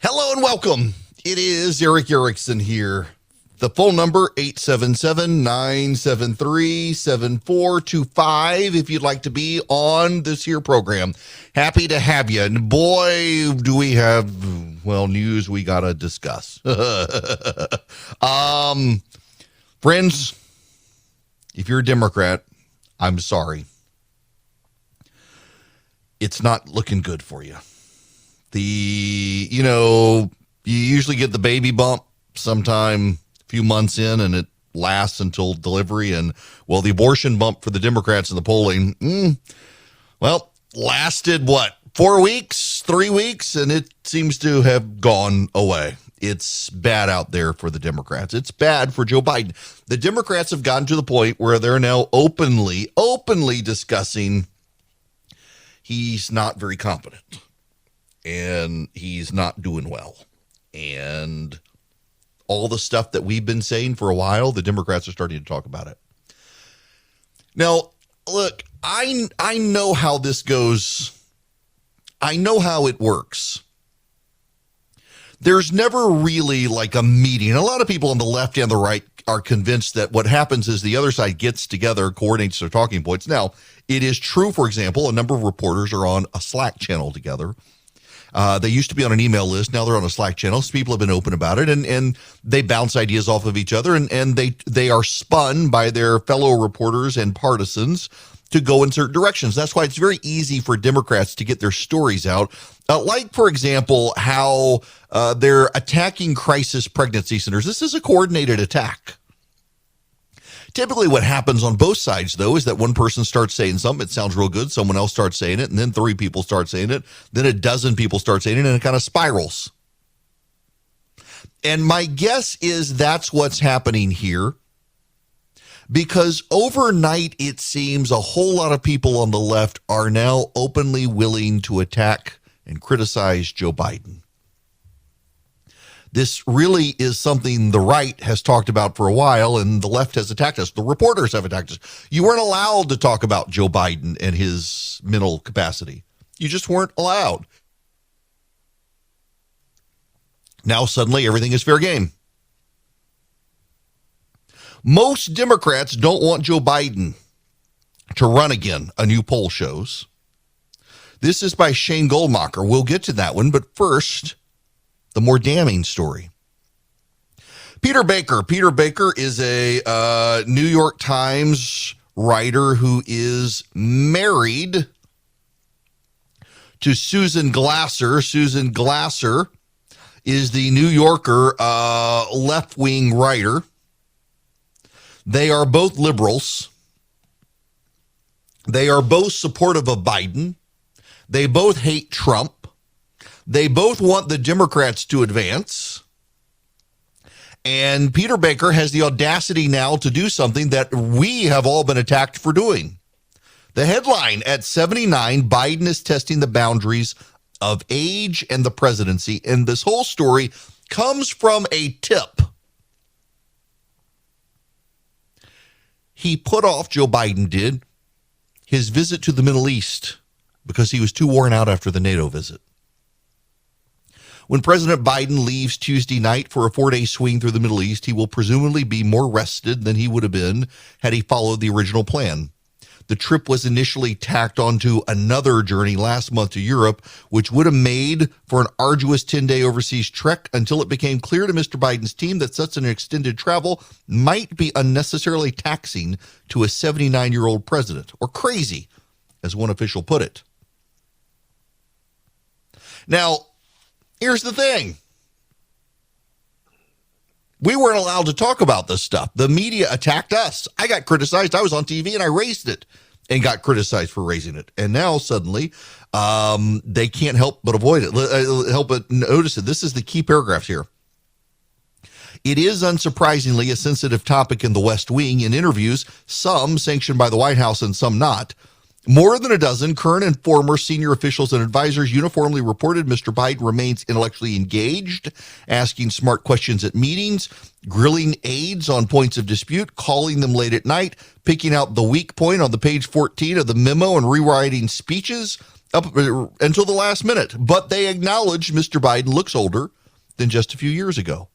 Hello and welcome. It is Eric Erickson here. The phone number, 877-973-7425, if you'd like to be on this here program. Happy to have you. And boy, do we have, news we got to discuss. Friends, if you're a Democrat, I'm sorry. It's not looking good for you. You usually get the baby bump sometime a few months in, and it lasts until delivery. And, the abortion bump for the Democrats in the polling, lasted 4 weeks, 3 weeks, and it seems to have gone away. It's bad out there for the Democrats. It's bad for Joe Biden. The Democrats have gotten to the point where they're now openly discussing he's not very competent. And he's not doing well. And all the stuff that we've been saying for a while, the Democrats are starting to talk about it. Now, look, I know how this goes. I know how it works. There's never really like a meeting. A lot of people on the left and the right are convinced that what happens is the other side gets together, coordinates their talking points. Now, it is true, for example, a number of reporters are on a Slack channel together. They used to be on an email list. Now they're on a Slack channel. So people have been open about it, and they bounce ideas off of each other, and they are spun by their fellow reporters and partisans to go in certain directions. That's why it's very easy for Democrats to get their stories out. Like, for example, how they're attacking crisis pregnancy centers. This is a coordinated attack. Typically what happens on both sides, though, is that one person starts saying something, it sounds real good, someone else starts saying it, and then 3 people start saying it, then a dozen people start saying it, and it kind of spirals. And my guess is that's what's happening here, because overnight it seems a whole lot of people on the left are now openly willing to attack and criticize Joe Biden. This really is something the right has talked about for a while, and the left has attacked us. The reporters have attacked us. You weren't allowed to talk about Joe Biden and his mental capacity. You just weren't allowed. Now suddenly everything is fair game. Most Democrats don't want Joe Biden to run again, a new poll shows. This is by Shane Goldmacher. We'll get to that one, but first, the more damning story. Peter Baker. Peter Baker is a New York Times writer who is married to Susan Glasser. Susan Glasser is the New Yorker left-wing writer. They are both liberals. They are both supportive of Biden. They both hate Trump. They both want the Democrats to advance. And Peter Baker has the audacity now to do something that we have all been attacked for doing. The headline, at 79, Biden is testing the boundaries of age and the presidency. And this whole story comes from a tip. He put off, Joe Biden did, his visit to the Middle East because he was too worn out after the NATO visit. When President Biden leaves Tuesday night for a 4-day swing through the Middle East, he will presumably be more rested than he would have been had he followed the original plan. The trip was initially tacked onto another journey last month to Europe, which would have made for an arduous 10-day overseas trek until it became clear to Mr. Biden's team that such an extended travel might be unnecessarily taxing to a 79-year-old president, or crazy, as one official put it. Now, here's the thing. We weren't allowed to talk about this stuff. The media attacked us. I got criticized. I was on TV and I raised it and got criticized for raising it. And now suddenly they can't help but avoid it, help but notice it. This is the key paragraphs here. It is unsurprisingly a sensitive topic in the West Wing. In interviews, some sanctioned by the White House and some not, more than a dozen current and former senior officials and advisors uniformly reported Mr. Biden remains intellectually engaged, asking smart questions at meetings, grilling aides on points of dispute, calling them late at night, picking out the weak point on the page 14 of the memo and rewriting speeches, up until the last minute. But they acknowledge Mr. Biden looks older than just a few years ago.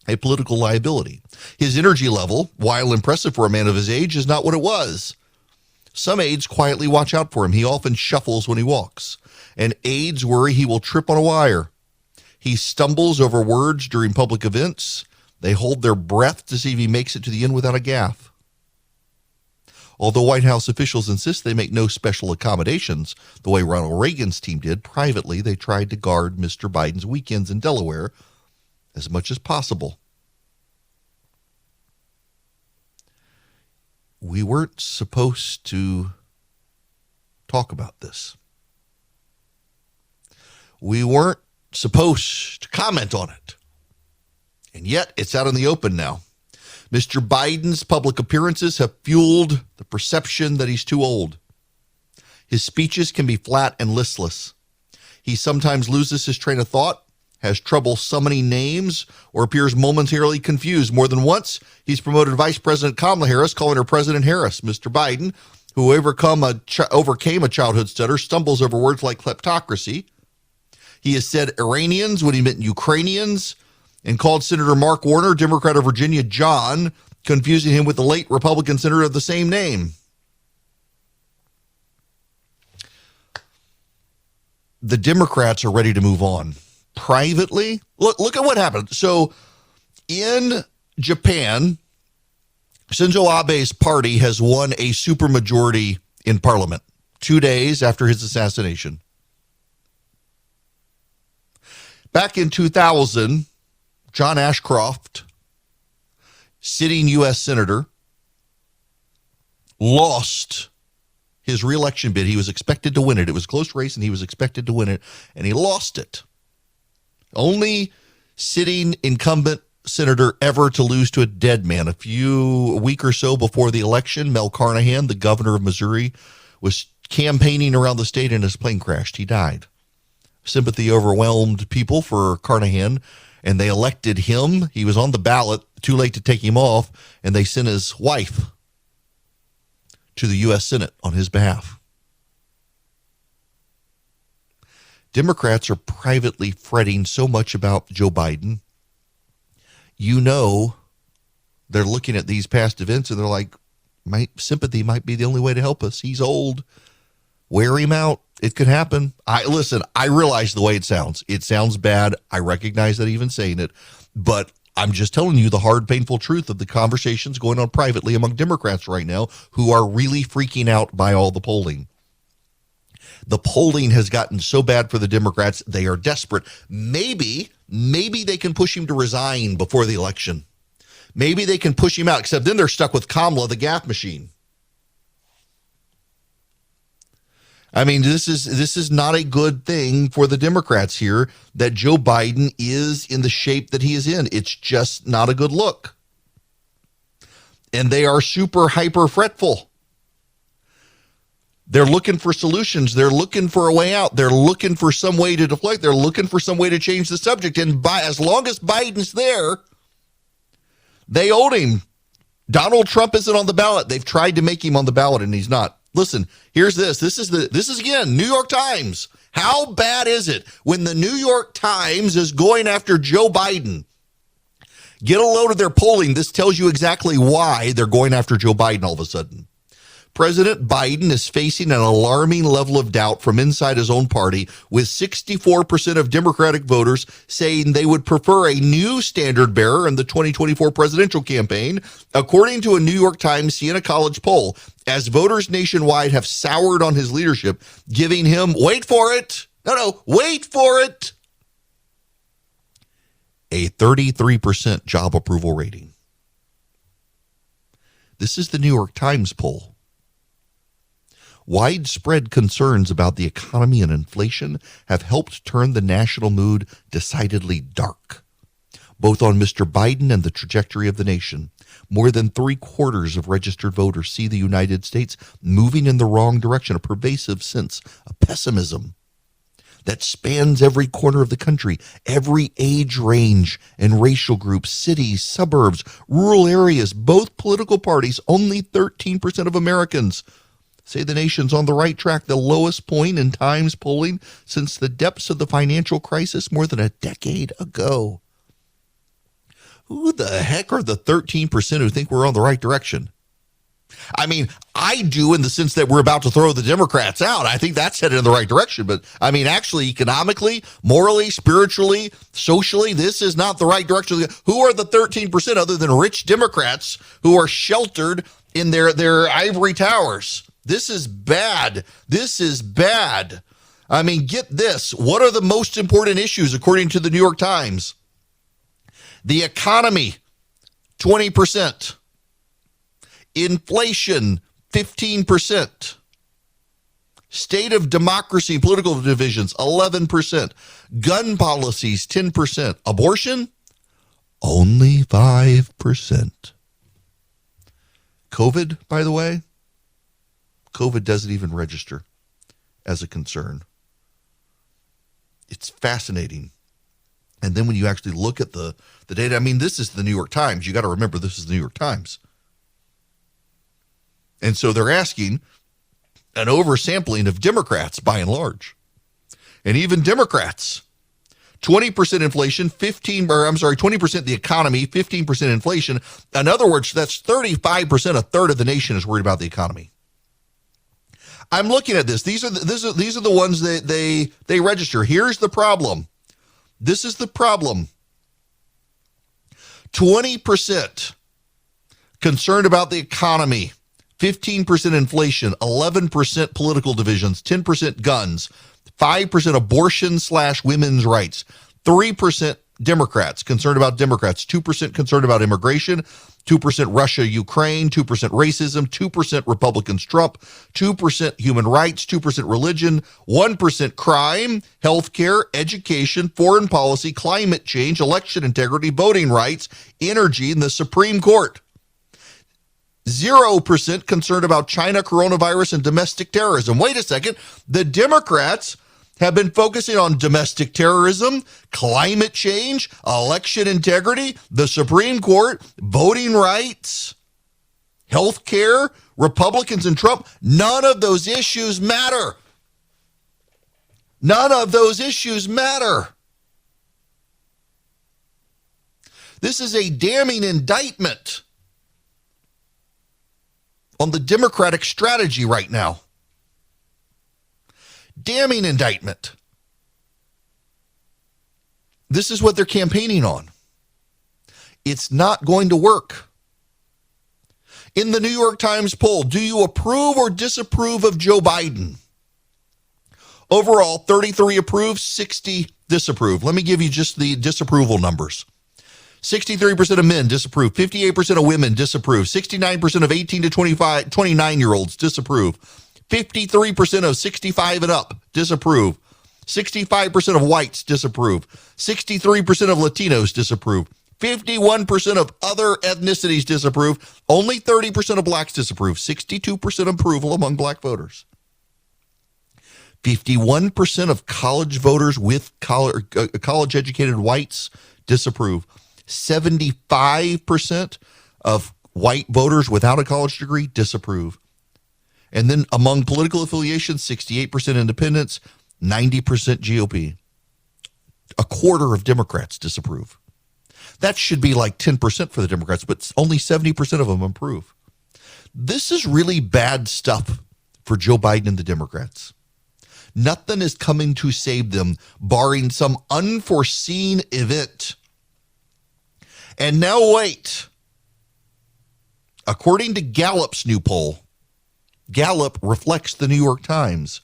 A political liability. His energy level, while impressive for a man of his age, is not what it was. Some aides quietly watch out for him. He often shuffles when he walks, and aides worry he will trip on a wire. He stumbles over words during public events. They hold their breath to see if he makes it to the end without a gaffe. Although White House officials insist they make no special accommodations, the way Ronald Reagan's team did, privately they tried to guard Mr. Biden's weekends in Delaware as much as possible. We weren't supposed to talk about this. We weren't supposed to comment on it. And yet it's out in the open now. Mr. Biden's public appearances have fueled the perception that he's too old. His speeches can be flat and listless. He sometimes loses his train of thought, has trouble summoning names, or appears momentarily confused. More than once, he's promoted Vice President Kamala Harris, calling her President Harris. Mr. Biden, who overcame a childhood stutter, stumbles over words like kleptocracy. He has said Iranians when he meant Ukrainians, and called Senator Mark Warner, Democrat of Virginia, John, confusing him with the late Republican senator of the same name. The Democrats are ready to move on. Privately, look at what happened. So in Japan, Shinzo Abe's party has won a supermajority in parliament 2 days after his assassination. Back in 2000, John Ashcroft, sitting U.S. senator, lost his reelection bid. He was expected to win it. It was a close race, and he was expected to win it, and he lost it. Only sitting incumbent senator ever to lose to a dead man. A week or so before the election, Mel Carnahan, the governor of Missouri, was campaigning around the state and his plane crashed. He died. Sympathy overwhelmed people for Carnahan, and they elected him. He was on the ballot, too late to take him off, and they sent his wife to the U.S. Senate on his behalf. Democrats are privately fretting so much about Joe Biden. You know, they're looking at these past events and they're like, my sympathy might be the only way to help us. He's old. Wear him out. It could happen. I realize the way it sounds. It sounds bad. I recognize that even saying it, but I'm just telling you the hard, painful truth of the conversations going on privately among Democrats right now who are really freaking out by all the polling. The polling has gotten so bad for the Democrats, they are desperate. Maybe they can push him to resign before the election. Maybe they can push him out, except then they're stuck with Kamala, the gaffe machine. I mean, this is not a good thing for the Democrats here that Joe Biden is in the shape that he is in. It's just not a good look. And they are super hyper fretful. They're looking for solutions. They're looking for a way out. They're looking for some way to deflect. They're looking for some way to change the subject. And as long as Biden's there, they owed him. Donald Trump isn't on the ballot. They've tried to make him on the ballot, and he's not. Listen, here's this. This is again, New York Times. How bad is it when the New York Times is going after Joe Biden? Get a load of their polling. This tells you exactly why they're going after Joe Biden all of a sudden. President Biden is facing an alarming level of doubt from inside his own party, with 64% of Democratic voters saying they would prefer a new standard bearer in the 2024 presidential campaign, according to a New York Times Siena College poll, as voters nationwide have soured on his leadership, giving him, wait for it, a 33% job approval rating. This is the New York Times poll. Widespread concerns about the economy and inflation have helped turn the national mood decidedly dark, both on Mr. Biden and the trajectory of the nation. More than 3/4 of registered voters see the United States moving in the wrong direction, a pervasive sense of pessimism that spans every corner of the country, every age range and racial group, cities, suburbs, rural areas, both political parties. Only 13% of Americans say the nation's on the right track, the lowest point in Times polling since the depths of the financial crisis more than a decade ago. Who the heck are the 13% who think we're on the right direction? I mean, I do in the sense that we're about to throw the Democrats out. I think that's headed in the right direction. But I mean, actually, economically, morally, spiritually, socially, this is not the right direction. Who are the 13% other than rich Democrats who are sheltered in their ivory towers? This is bad. This is bad. I mean, get this. What are the most important issues according to the New York Times? The economy, 20%. Inflation, 15%. State of democracy, political divisions, 11%. Gun policies, 10%. Abortion, only 5%. COVID, by the way, COVID doesn't even register as a concern. It's fascinating. And then when you actually look at the data, I mean, this is the New York Times. You got to remember this is the New York Times. And so they're asking an oversampling of Democrats by and large. And even Democrats, 20% inflation, 20% the economy, 15% inflation. In other words, that's 35%, a third of the nation is worried about the economy. I'm looking at this. These are the ones that they register. Here's the problem. This is the problem. 20% concerned about the economy. 15% inflation, 11% political divisions, 10% guns, 5% abortion/women's rights, 3% Democrats, concerned about Democrats, 2% concerned about immigration, 2% Russia, Ukraine, 2% racism, 2% Republicans, Trump, 2% human rights, 2% religion, 1% crime, healthcare, education, foreign policy, climate change, election integrity, voting rights, energy, and the Supreme Court. 0% concerned about China, coronavirus, and domestic terrorism. Wait a second. The Democrats have been focusing on domestic terrorism, climate change, election integrity, the Supreme Court, voting rights, health care, Republicans and Trump. None of those issues matter. None of those issues matter. This is a damning indictment on the Democratic strategy right now. Damning indictment. This is what they're campaigning on. It's not going to work. In the New York Times poll, do you approve or disapprove of Joe Biden? Overall, 33 approve, 60 disapprove. Let me give you just the disapproval numbers. 63% of men disapprove. 58% of women disapprove. 69% of 18 to 29-year-olds disapprove. 53% of 65 and up disapprove. 65% of whites disapprove. 63% of Latinos disapprove. 51% of other ethnicities disapprove. Only 30% of blacks disapprove. 62% approval among black voters. 51% of college voters with college-educated whites disapprove. 75% of white voters without a college degree disapprove. And then among political affiliations, 68% independents, 90% GOP. A quarter of Democrats disapprove. That should be like 10% for the Democrats, but only 70% of them approve. This is really bad stuff for Joe Biden and the Democrats. Nothing is coming to save them, barring some unforeseen event. And now wait. According to Gallup's new poll, Gallup reflects the New York Times,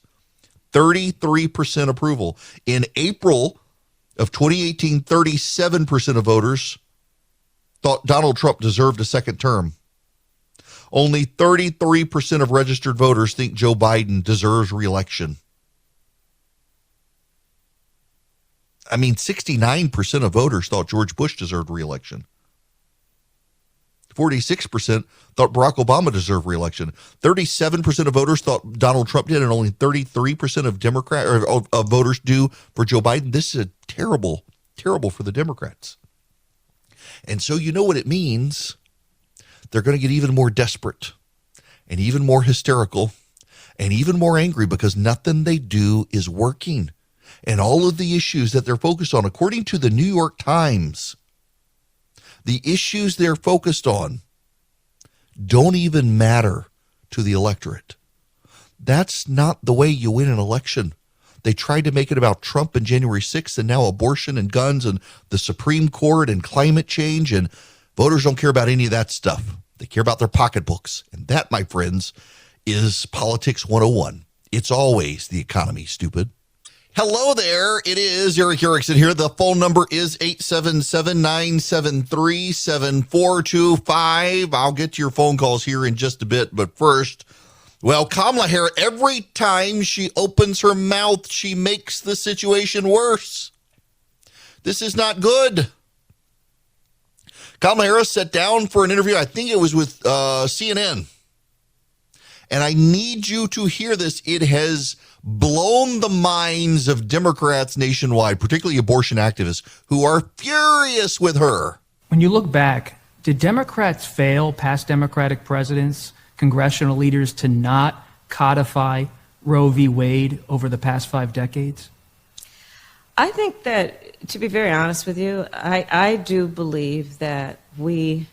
33% approval. In April of 2018, 37% of voters thought Donald Trump deserved a second term. Only 33% of registered voters think Joe Biden deserves re-election. I mean, 69% of voters thought George Bush deserved re-election. 46% thought Barack Obama deserved re-election. 37% of voters thought Donald Trump did, and only 33% of voters do for Joe Biden. This is terrible for the Democrats. And so you know what it means. They're going to get even more desperate and even more hysterical and even more angry because nothing they do is working. And all of the issues that they're focused on, according to the New York Times, the issues they're focused on don't even matter to the electorate. That's not the way you win an election. They tried to make it about Trump and January 6th and now abortion and guns and the Supreme Court and climate change, and voters don't care about any of that stuff. They care about their pocketbooks. And that, my friends, is Politics 101. It's always the economy, stupid. Hello there. It is Eric Erickson here. The phone number is 877-973-7425. I'll get to your phone calls here in just a bit. But first, well, Kamala Harris, every time she opens her mouth, she makes the situation worse. This is not good. Kamala Harris sat down for an interview. I think it was with CNN. And I need you to hear this. It has blown the minds of Democrats nationwide, particularly abortion activists, who are furious with her. When you look back, did Democrats fail, past Democratic presidents, congressional leaders, to not codify Roe v. Wade over the past 5 decades? I think that, to be very honest with you, I do believe that we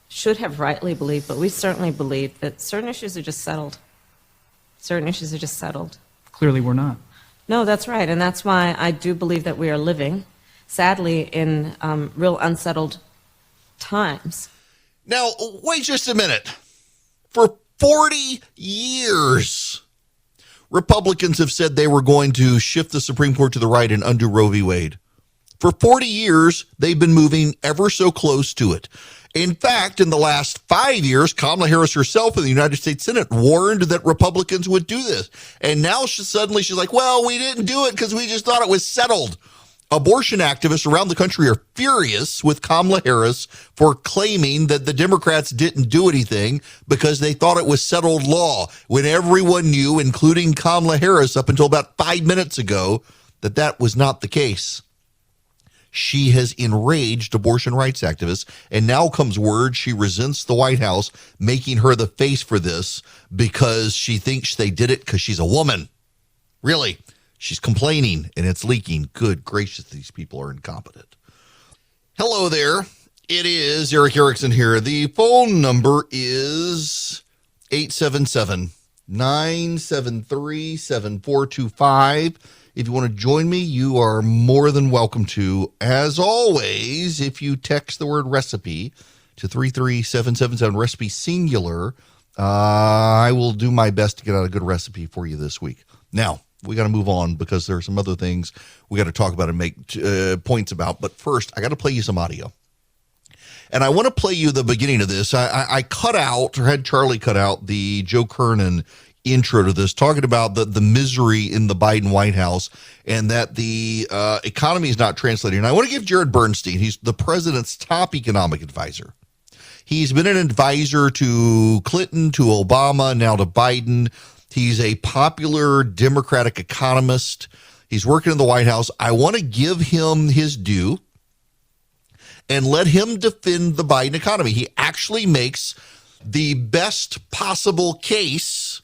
should have rightly believed, but we certainly believe that certain issues are just settled. Certain issues are just settled. Clearly we're not. No, that's right. And that's why I do believe that we are living, sadly, in real unsettled times. Now, wait just a minute. For 40 years, Republicans have said they were going to shift the Supreme Court to the right and undo Roe v. Wade. For 40 years, they've been moving ever so close to it. In fact, in the last 5 years, Kamala Harris herself in the United States Senate warned that Republicans would do this. And now she's like, well, we didn't do it because we just thought it was settled. Abortion activists around the country are furious with Kamala Harris for claiming that the Democrats didn't do anything because they thought it was settled law, when everyone knew, including Kamala Harris up until about 5 minutes ago, that that was not the case. She has enraged abortion rights activists, and now comes word she resents the White House making her the face for this because she thinks they did it because she's a woman. Really, she's complaining and it's leaking. Good gracious, these people are incompetent. Hello there. It is Eric Erickson here. The phone number is 877-973-7425. If you want to join me, you are more than welcome to. As always, if you text the word recipe to 33777, recipe singular, I will do my best to get out a good recipe for you this week. Now, we got to move on because there are some other things we got to talk about and make points about. But first, I got to play you some audio. And I want to play you the beginning of this. I cut out, or had Charlie cut out, the Joe Kernan intro to this, talking about the misery in the Biden White House and that the economy is not translating. And I want to give Jared Bernstein, he's the president's top economic advisor. He's been an advisor to Clinton, to Obama, now to Biden. He's a popular Democratic economist. He's working in the White House. I want to give him his due and let him defend the Biden economy. He actually makes the best possible case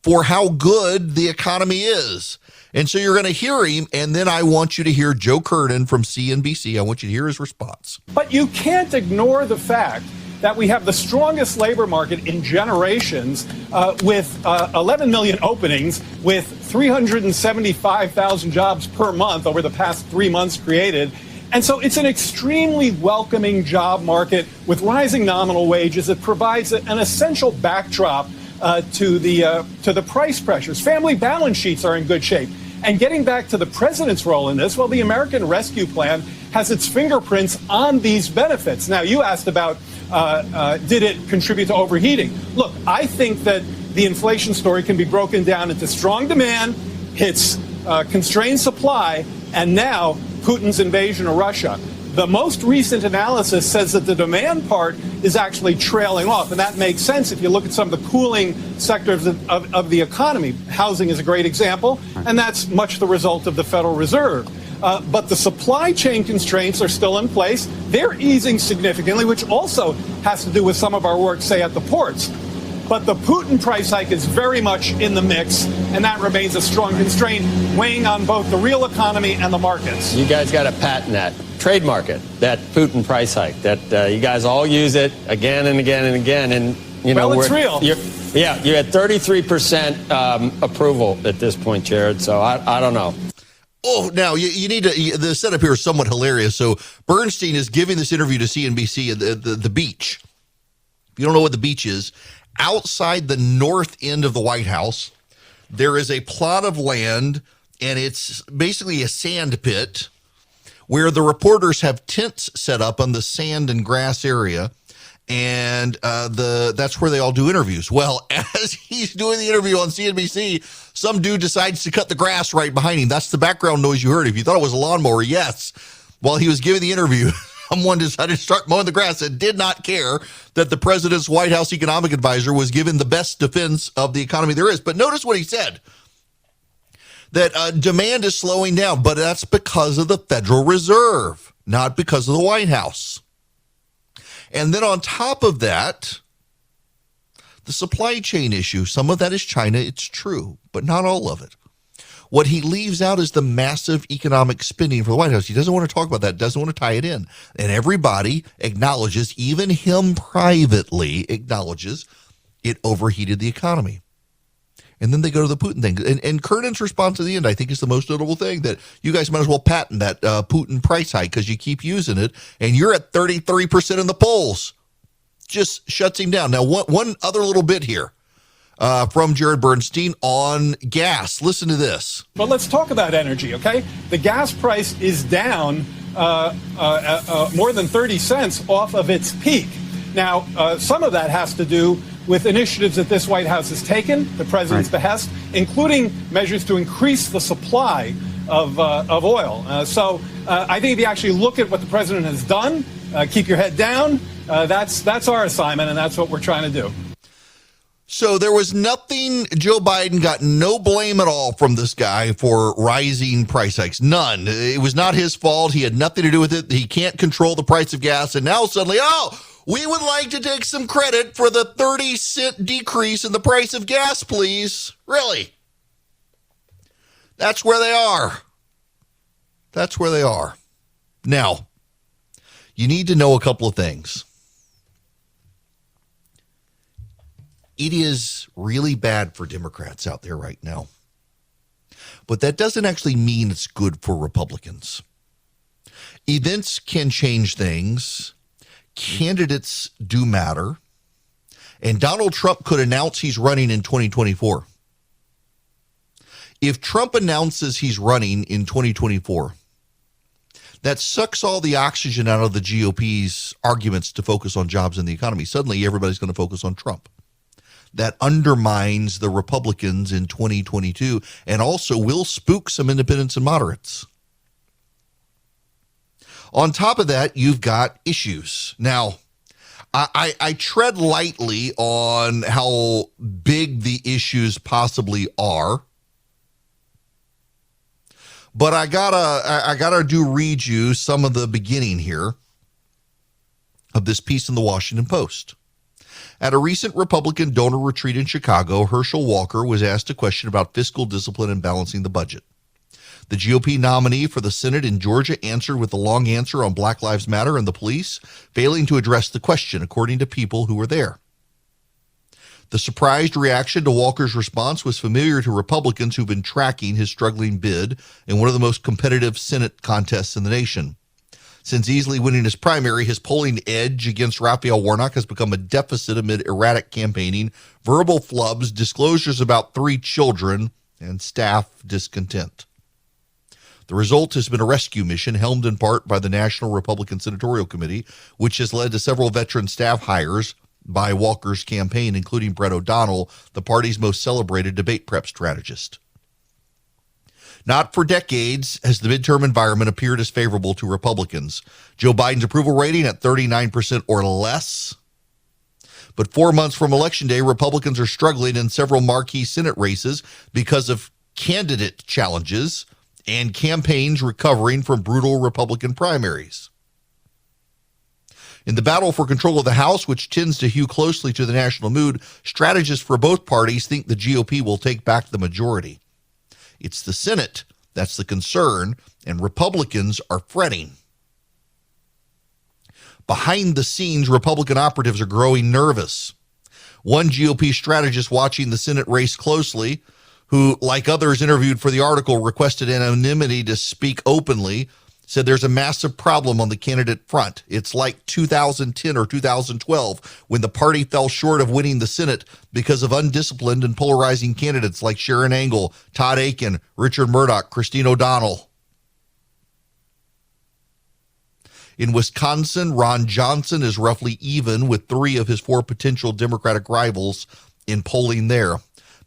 for how good the economy is. And so you're going to hear him, and then I want you to hear Joe Kernan from CNBC. I want you to hear his response. But you can't ignore the fact that we have the strongest labor market in generations, with 11 million openings, with 375,000 jobs per month over the past 3 months created. And so it's an extremely welcoming job market with rising nominal wages. It provides an essential backdrop to the price pressures. Family balance sheets are in good shape. And getting back to the president's role in this, well, the American Rescue Plan has its fingerprints on these benefits. Now, you asked about did it contribute to overheating? Look, I think that the inflation story can be broken down into strong demand, its constrained supply, and now Putin's invasion of Russia. The most recent analysis says that the demand part is actually trailing off, and that makes sense if you look at some of the cooling sectors of the economy. Housing is a great example, and that's much the result of the Federal Reserve. But the supply chain constraints are still in place. They're easing significantly, which also has to do with some of our work, say, at the ports. but the Putin price hike is very much in the mix, and that remains a strong constraint, weighing on both the real economy and the markets. You guys got to patent that, trademark it, that Putin price hike, that you guys all use it again and again and again, and you know, well, it's real. You're at 33% approval at this point, Jared, so I don't know. Oh, now you need to. The setup here is somewhat hilarious. So Bernstein is giving this interview to CNBC at the beach. If you don't know what the beach is, outside the north end of the White House, there is a plot of land, and it's basically a sand pit where the reporters have tents set up on the sand and grass area, and that's where they all do interviews. Well, as he's doing the interview on CNBC, some dude decides to cut the grass right behind him. That's the background noise you heard. If you thought it was a lawnmower, yes. While he was giving the interview, someone decided to start mowing the grass and did not care that the president's White House economic advisor was given the best defense of the economy there is. But notice what he said, that demand is slowing down, but that's because of the Federal Reserve, not because of the White House. And then on top of that, the supply chain issue, some of that is China, it's true, but not all of it. What he leaves out is the massive economic spending for the White House. He doesn't want to talk about that, doesn't want to tie it in. And everybody acknowledges, even him privately acknowledges, it overheated the economy. And then they go to the Putin thing. And Kernan's response at the end, I think, is the most notable thing, that you guys might as well patent that Putin price hike because you keep using it, and you're at 33% in the polls. Just shuts him down. Now, one other little bit here from Jared Bernstein on gas. Listen to this. But let's talk about energy, okay? The gas price is down more than 30 cents off of its peak. Now, some of that has to do with initiatives that this White House has taken, the president's behest, including measures to increase the supply of oil. So I think if you actually look at what the president has done, keep your head down, that's our assignment, and that's what we're trying to do. So there was nothing, Joe Biden got no blame at all from this guy for rising price hikes. None. It was not his fault. He had nothing to do with it. He can't control the price of gas. And now suddenly, we would like to take some credit for the 30-cent decrease in the price of gas, please. Really? That's where they are. That's where they are. Now, you need to know a couple of things. It is really bad for Democrats out there right now. But that doesn't actually mean it's good for Republicans. Events can change things. Candidates do matter. And Donald Trump could announce he's running in 2024. If Trump announces he's running in 2024, that sucks all the oxygen out of the GOP's arguments to focus on jobs and the economy. Suddenly, everybody's going to focus on Trump. That undermines the Republicans in 2022 and also will spook some independents and moderates. On top of that, you've got issues. Now, I tread lightly on how big the issues possibly are, but I gotta read you some of the beginning here of this piece in the Washington Post. At a recent Republican donor retreat in Chicago, Herschel Walker was asked a question about fiscal discipline and balancing the budget. The GOP nominee for the Senate in Georgia answered with a long answer on Black Lives Matter and the police, failing to address the question, according to people who were there. The surprised reaction to Walker's response was familiar to Republicans who've been tracking his struggling bid in one of the most competitive Senate contests in the nation. Since easily winning his primary, his polling edge against Raphael Warnock has become a deficit amid erratic campaigning, verbal flubs, disclosures about 3 children, and staff discontent. The result has been a rescue mission helmed in part by the National Republican Senatorial Committee, which has led to several veteran staff hires by Walker's campaign, including Brett O'Donnell, the party's most celebrated debate prep strategist. Not for decades has the midterm environment appeared as favorable to Republicans. Joe Biden's approval rating at 39% or less. But 4 months from Election Day, Republicans are struggling in several marquee Senate races because of candidate challenges and campaigns recovering from brutal Republican primaries. In the battle for control of the House, which tends to hew closely to the national mood, strategists for both parties think the GOP will take back the majority. It's the Senate that's the concern, and Republicans are fretting. Behind the scenes, Republican operatives are growing nervous. One GOP strategist watching the Senate race closely, who, like others interviewed for the article, requested anonymity to speak openly, said there's a massive problem on the candidate front. It's like 2010 or 2012 when the party fell short of winning the Senate because of undisciplined and polarizing candidates like Sharon Angle, Todd Akin, Richard Murdoch, Christine O'Donnell. In Wisconsin, Ron Johnson is roughly even with 3 of his 4 potential Democratic rivals in polling there.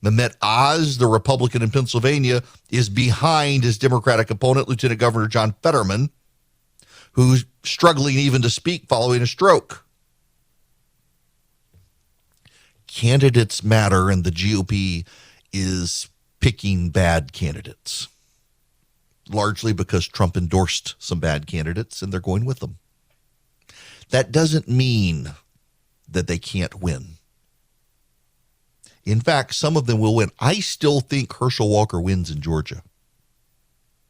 Mehmet Oz, the Republican in Pennsylvania, is behind his Democratic opponent, Lieutenant Governor John Fetterman, who's struggling even to speak following a stroke. Candidates matter, and the GOP is picking bad candidates, largely because Trump endorsed some bad candidates, and they're going with them. That doesn't mean that they can't win. In fact, some of them will win. I still think Herschel Walker wins in Georgia.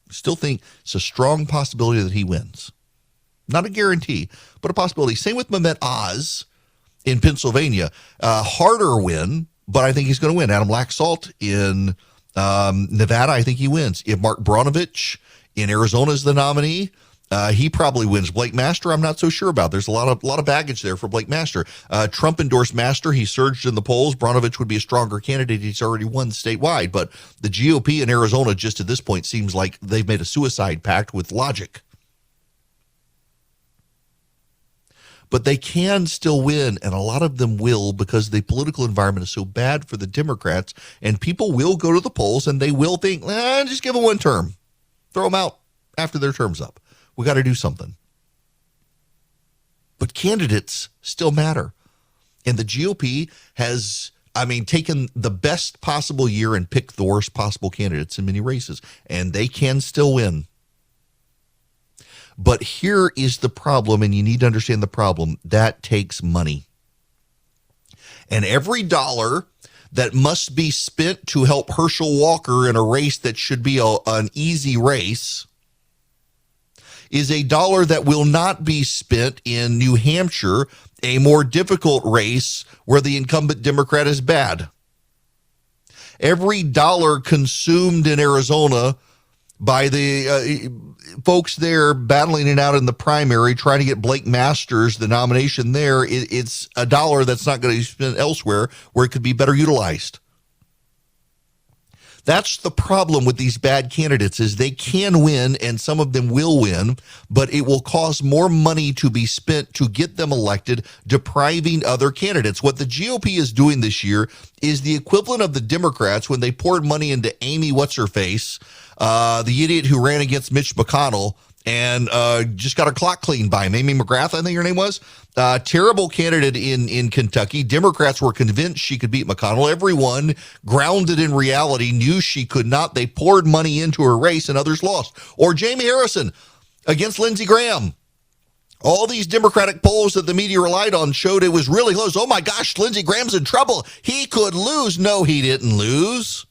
Still think it's a strong possibility that he wins. Not a guarantee, but a possibility. Same with Mehmet Oz in Pennsylvania. Harder win, but I think he's going to win. Adam Laxalt in Nevada, I think he wins. If Mark Brnovich in Arizona is the nominee, he probably wins. Blake Master, I'm not so sure about. There's a lot of baggage there for Blake Master. Trump endorsed Master. He surged in the polls. Brnovich would be a stronger candidate. He's already won statewide. But the GOP in Arizona, just at this point, seems like they've made a suicide pact with logic. But they can still win, and a lot of them will, because the political environment is so bad for the Democrats, and people will go to the polls, and they will think, just give them one term. Throw them out after their term's up. We got to do something. But candidates still matter. And the GOP has, taken the best possible year and picked the worst possible candidates in many races. And they can still win. But here is the problem, and you need to understand the problem. That takes money. And every dollar that must be spent to help Herschel Walker in a race that should be an easy race is a dollar that will not be spent in New Hampshire, a more difficult race where the incumbent Democrat is bad. Every dollar consumed in Arizona by the folks there battling it out in the primary, trying to get Blake Masters the nomination there, it's a dollar that's not going to be spent elsewhere where it could be better utilized. That's the problem with these bad candidates, is they can win, and some of them will win, but it will cost more money to be spent to get them elected, depriving other candidates. What the GOP is doing this year is the equivalent of the Democrats when they poured money into Amy What's-Her-Face, the idiot who ran against Mitch McConnell, and just got her clock cleaned by him. Amy McGrath, I think her name was. Terrible candidate in Kentucky. Democrats were convinced she could beat McConnell. Everyone, grounded in reality, knew she could not. They poured money into her race, and others lost. Or Jamie Harrison against Lindsey Graham. All these Democratic polls that the media relied on showed it was really close. Oh, my gosh, Lindsey Graham's in trouble. He could lose. No, he didn't lose.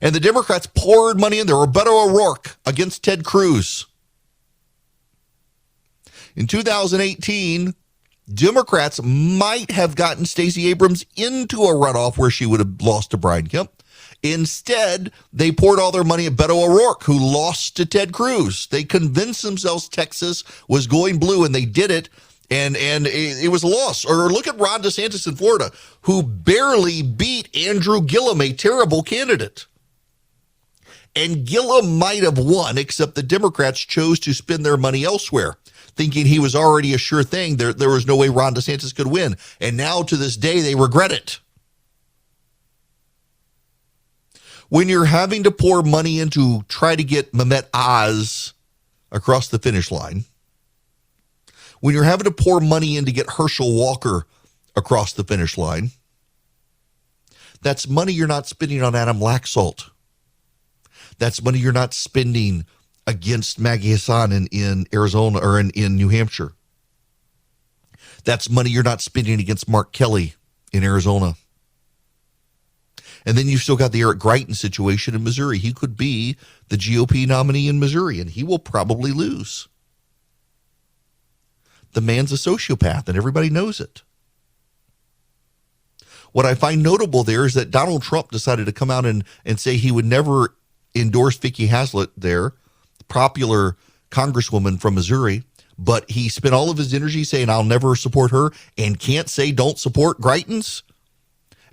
And the Democrats poured money in there. Beto O'Rourke against Ted Cruz. In 2018, Democrats might have gotten Stacey Abrams into a runoff where she would have lost to Brian Kemp. Instead, they poured all their money at Beto O'Rourke, who lost to Ted Cruz. They convinced themselves Texas was going blue, and they did it, and it was a loss. Or look at Ron DeSantis in Florida, who barely beat Andrew Gillum, a terrible candidate. And Gillum might have won, except the Democrats chose to spend their money elsewhere, thinking he was already a sure thing. There was no way Ron DeSantis could win. And now, to this day, they regret it. When you're having to pour money in to try to get Mehmet Oz across the finish line, when you're having to pour money in to get Herschel Walker across the finish line, that's money you're not spending on Adam Laxalt. That's money you're not spending against Maggie Hassan in Arizona or in New Hampshire. That's money you're not spending against Mark Kelly in Arizona. And then you've still got the Eric Greitens situation in Missouri. He could be the GOP nominee in Missouri, and he will probably lose. The man's a sociopath, and everybody knows it. What I find notable there is that Donald Trump decided to come out and say he would never endorse Vicky Hazlitt there, popular congresswoman from Missouri, but he spent all of his energy saying, I'll never support her, and can't say don't support Greitens,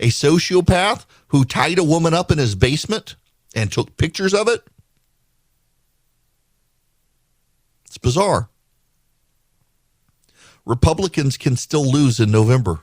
a sociopath who tied a woman up in his basement and took pictures of it. It's bizarre. Republicans can still lose in November.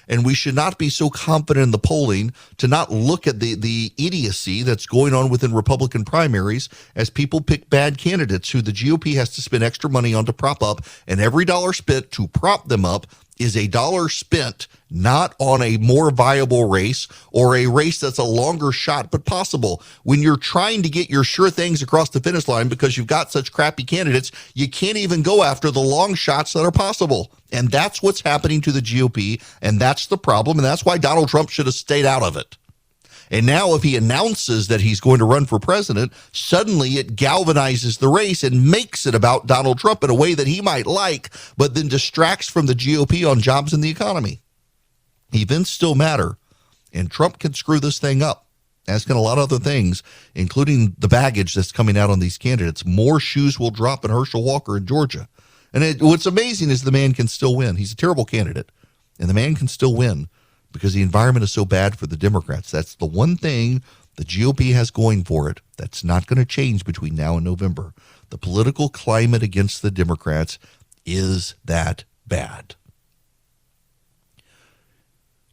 And we should not be so confident in the polling to not look at the idiocy that's going on within Republican primaries as people pick bad candidates who the GOP has to spend extra money on to prop up. And every dollar spent to prop them up is a dollar spent not on a more viable race or a race that's a longer shot but possible. When you're trying to get your sure things across the finish line because you've got such crappy candidates, you can't even go after the long shots that are possible. And that's what's happening to the GOP, and that's the problem, and that's why Donald Trump should have stayed out of it. And now if he announces that he's going to run for president, suddenly it galvanizes the race and makes it about Donald Trump in a way that he might like, but then distracts from the GOP on jobs and the economy. Events still matter, and Trump can screw this thing up, as can a lot of other things, including the baggage that's coming out on these candidates. More shoes will drop in Herschel Walker in Georgia. And what's amazing is the man can still win. He's a terrible candidate, and the man can still win because the environment is so bad for the Democrats. That's the one thing the GOP has going for it that's not going to change between now and November. The political climate against the Democrats is that bad.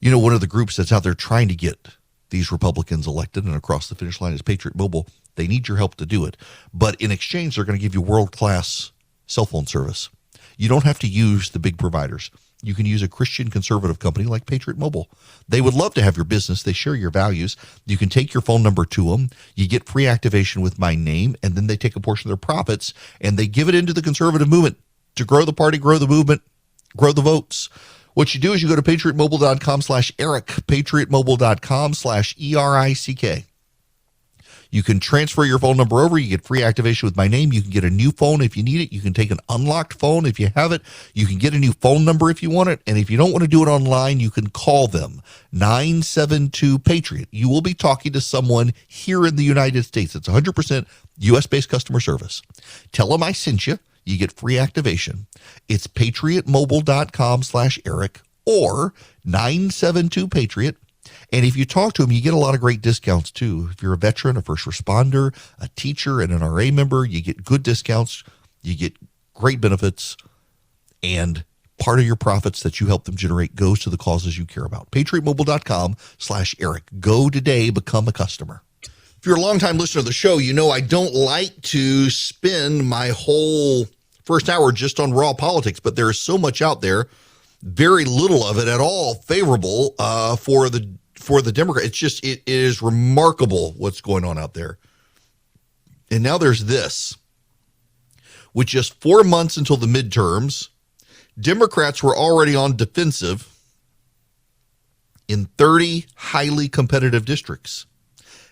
You know, one of the groups that's out there trying to get these Republicans elected and across the finish line is Patriot Mobile. They need your help to do it. But in exchange, they're going to give you world-class cell phone service. You don't have to use the big providers. You can use a Christian conservative company like Patriot Mobile. They would love to have your business. They share your values. You can take your phone number to them. You get free activation with my name, and then they take a portion of their profits and they give it into the conservative movement to grow the party, grow the movement, grow the votes. What you do is you go to patriotmobile.com/Eric, patriotmobile.com/ERICK. You can transfer your phone number over. You get free activation with my name. You can get a new phone if you need it. You can take an unlocked phone if you have it. You can get a new phone number if you want it. And if you don't want to do it online, you can call them 972-PATRIOT. You will be talking to someone here in the United States. It's 100% U.S.-based customer service. Tell them I sent you. You get free activation. It's patriotmobile.com/Eric or 972-PATRIOT. And if you talk to them, you get a lot of great discounts too. If you're a veteran, a first responder, a teacher, and an RA member, you get good discounts. You get great benefits. And part of your profits that you help them generate goes to the causes you care about. patriotmobile.com/Eric. Go today, become a customer. If you're a longtime listener of the show, you know I don't like to spend my whole first hour just on raw politics, but there is so much out there, very little of it at all favorable for the Democrats. It is remarkable what's going on out there. And now there's this. With just 4 months until the midterms, Democrats were already on defensive in 30 highly competitive districts.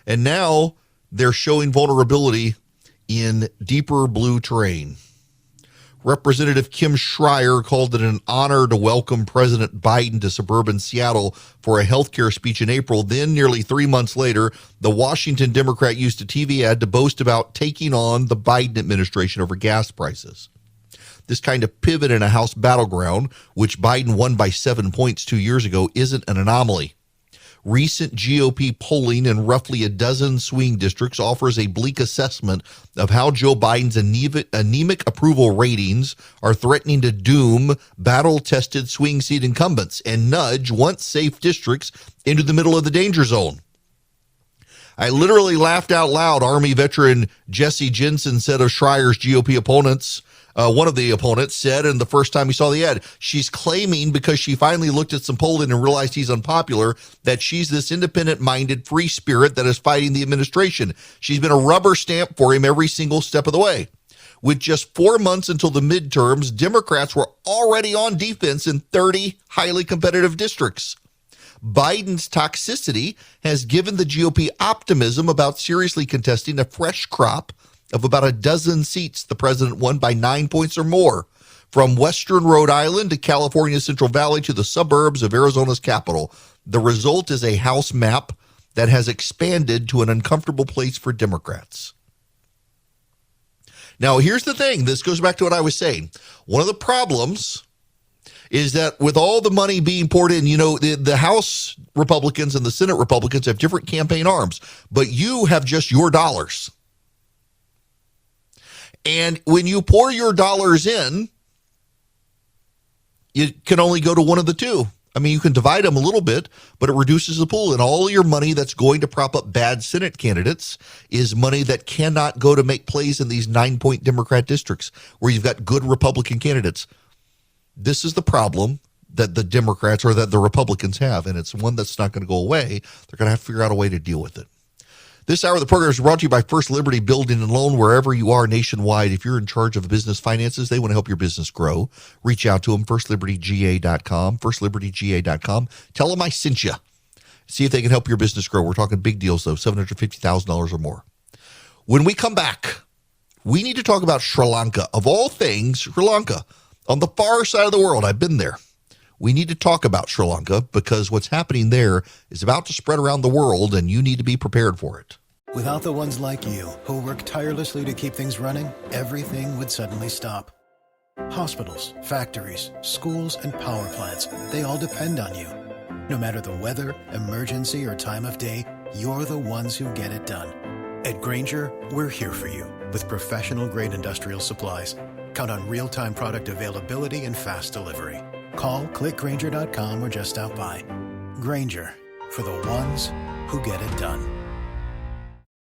And now they're showing vulnerability in deeper blue terrain. Representative Kim Schreier called it an honor to welcome President Biden to suburban Seattle for a healthcare speech in April. Then, nearly 3 months later, the Washington Democrat used a TV ad to boast about taking on the Biden administration over gas prices. This kind of pivot in a House battleground, which Biden won by 7 points 2 years ago, isn't an anomaly. Recent GOP polling in roughly a dozen swing districts offers a bleak assessment of how Joe Biden's anemic approval ratings are threatening to doom battle-tested swing seat incumbents and nudge once safe districts into the middle of the danger zone. I literally laughed out loud. Army veteran Jesse Jensen said of Schreier's GOP opponents, one of the opponents said, and the first time he saw the ad, she's claiming because she finally looked at some polling and realized he's unpopular, that she's this independent-minded free spirit that is fighting the administration. She's been a rubber stamp for him every single step of the way. With just 4 months until the midterms, Democrats were already on defense in 30 highly competitive districts. Biden's toxicity has given the GOP optimism about seriously contesting a fresh crop of about a dozen seats the president won by 9 points or more, from western Rhode Island to California's Central Valley to the suburbs of Arizona's capital. The result is a House map that has expanded to an uncomfortable place for Democrats. Now, here's the thing. This goes back to what I was saying. One of the problems is that with all the money being poured in, the House Republicans and the Senate Republicans have different campaign arms, but you have just your dollars. And when you pour your dollars in, you can only go to one of the two. I mean, you can divide them a little bit, but it reduces the pool. And all your money that's going to prop up bad Senate candidates is money that cannot go to make plays in these 9-point Democrat districts where you've got good Republican candidates. This is the problem that the Democrats or that the Republicans have, and it's one that's not going to go away. They're going to have to figure out a way to deal with it. This hour of the program is brought to you by First Liberty Building and Loan, wherever you are nationwide. If you're in charge of business finances, they want to help your business grow. Reach out to them, firstlibertyga.com, firstlibertyga.com. Tell them I sent you. See if they can help your business grow. We're talking big deals, though, $750,000 or more. When we come back, we need to talk about Sri Lanka. Of all things, Sri Lanka, on the far side of the world. I've been there. We need to talk about Sri Lanka because what's happening there is about to spread around the world, and you need to be prepared for it. Without the ones like you, who work tirelessly to keep things running, everything would suddenly stop. Hospitals, factories, schools, and power plants, they all depend on you. No matter the weather, emergency, or time of day, you're the ones who get it done. At Grainger, we're here for you with professional-grade industrial supplies. Count on real-time product availability and fast delivery. Call, click Grainger.com, or just stop by. Grainger, for the ones who get it done.